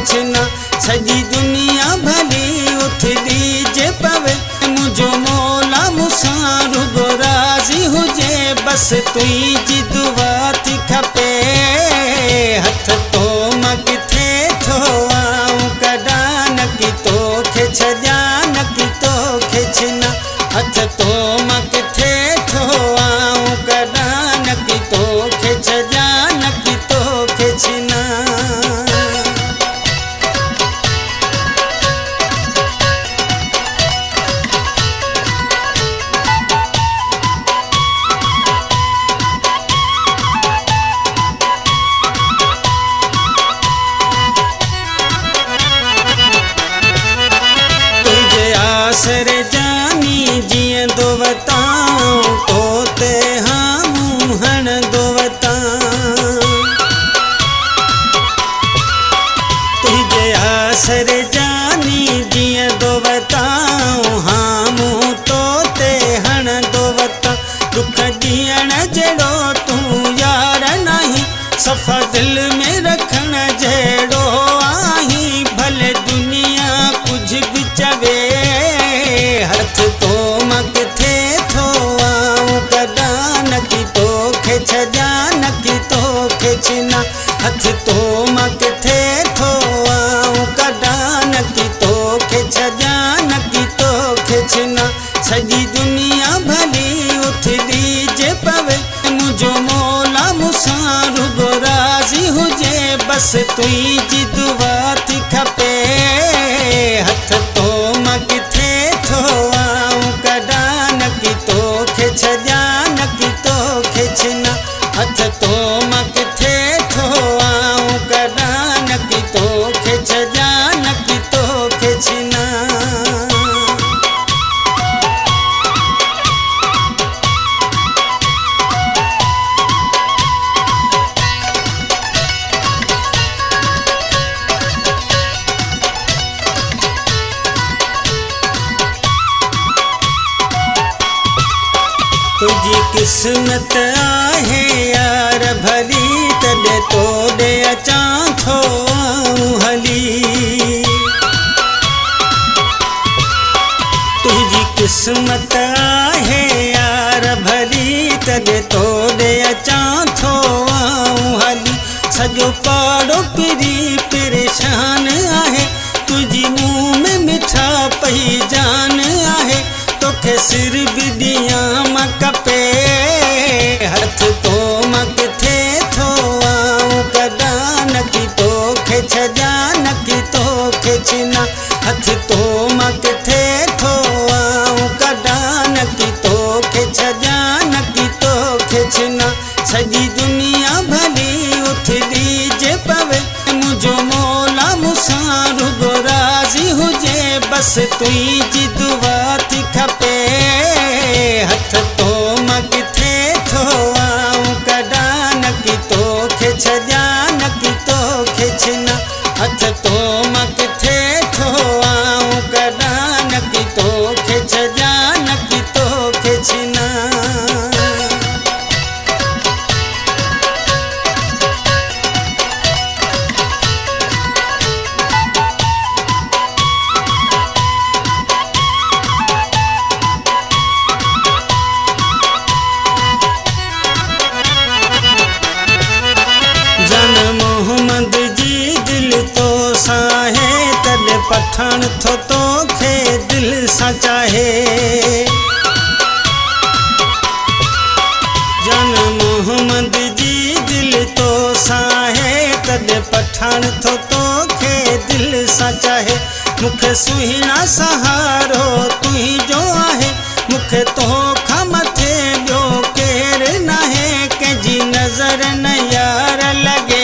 खिचना सजी दुनिया भली उथदी जे पवे मुझो मौला मुसां रुगो राज़ी हुजे बस तुंहिंजी दुआ थी खपे हथ तो मां किथे थो आऊं कॾां न की तोखे छॾियां न की तोखे छिना हथ तो मां किथे थो आऊं कॾां न की तोखे छॾियां न की तोखे छिना आसरे जानी जिए दो बताऊं तोते हाँ मुहण दो बताऊं तुझे आसरे जानी जिए दो बताऊं हाँ मुँह तोते हण दो बताऊं दुख जियण जड़ो तू यार नहीं सफ़ा दिल में रखण जड़ो आही भले दुनिया कुछ भी चवे हथ तो मां किथे थो आऊं कॾां न की तोखे छॾियां न की तोखे छिना हथ तो मां किथे थो आऊं कॾां न की तोखे छॾियां न की तोखे छिना सॼी दुनिया भली उथदी जे पवे मुझो मौला मुसां रुगो राज़ी हुजे बस तुंहिंजी दुआ थी खपे हथ तो मां किथे थो आऊं कॾां न की तोखे छॾियां न की तोखे छिना हथ तो मां किथे थो आऊं कॾां न की तोखे छॾियां न की तोखे छिना तुझी किस्मत आहे यार भली तॾहिं तोॾे अचां थो आऊं हली तुझी किस्मत आहे यार भली तॾहिं तोॾे अचां थो आऊं हली सॼो पाड़ो पिरी परेशान आहे तुझी मुंहुं में मिठा पई जान आहे तोखे सिर भी ॾियां मां कपे हथ तो मां किथे थो आऊं कॾां न की तोखे छॾियां न की तोखे छिना हथ तो मां किथे थो आऊं कॾां न की तोखे छॾियां न की तोखे छिना सॼी दुनिया भली उथदी जे पवे मुझो मौला मुसां रुगो राज़ी हुजे बस तुंहिंजी दुआ थी खपे हथ तो मां किथे थो आऊं कॾां न की तोखे छॾियां न की तोखे छिना हथ तो मां किथे थो आऊं कॾां न की तोखे छॾियां न की तोखे छिना मोहम्मद जी दिल तो साहे तॾहिं पठान थो तोखे दिल सां चाहे जान मोहम्मद जी दिल तो साहे तॾहिं पठान थो तोखे दिल सां चाहे मूंखे सुहिणा सहारो तुंहिंजो आहे मूंखे तोखां मथे ॿियो केरु नाहे कंहिंजी नज़र न यार लॻे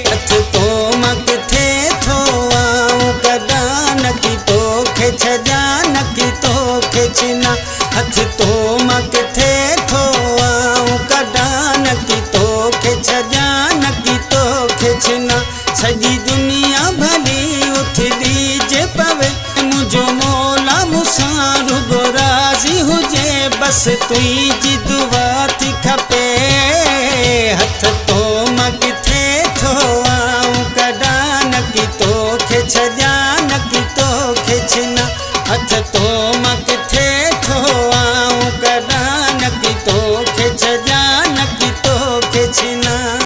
हथ तो मां किथे थो आऊं कॾां न की तोखे छॾियां न की तोखे छिना हथ तो मां किथे थो आऊं कॾां न की तोखे छॾियां न की तोखे छिना सॼी दुनिया भली उथदी जे पवे मुझो मौला मुसां रुगो राज़ी हुजे बस तुंहिंजी दुआ थी खपे हथ तो मां किथे थो आऊं कॾां न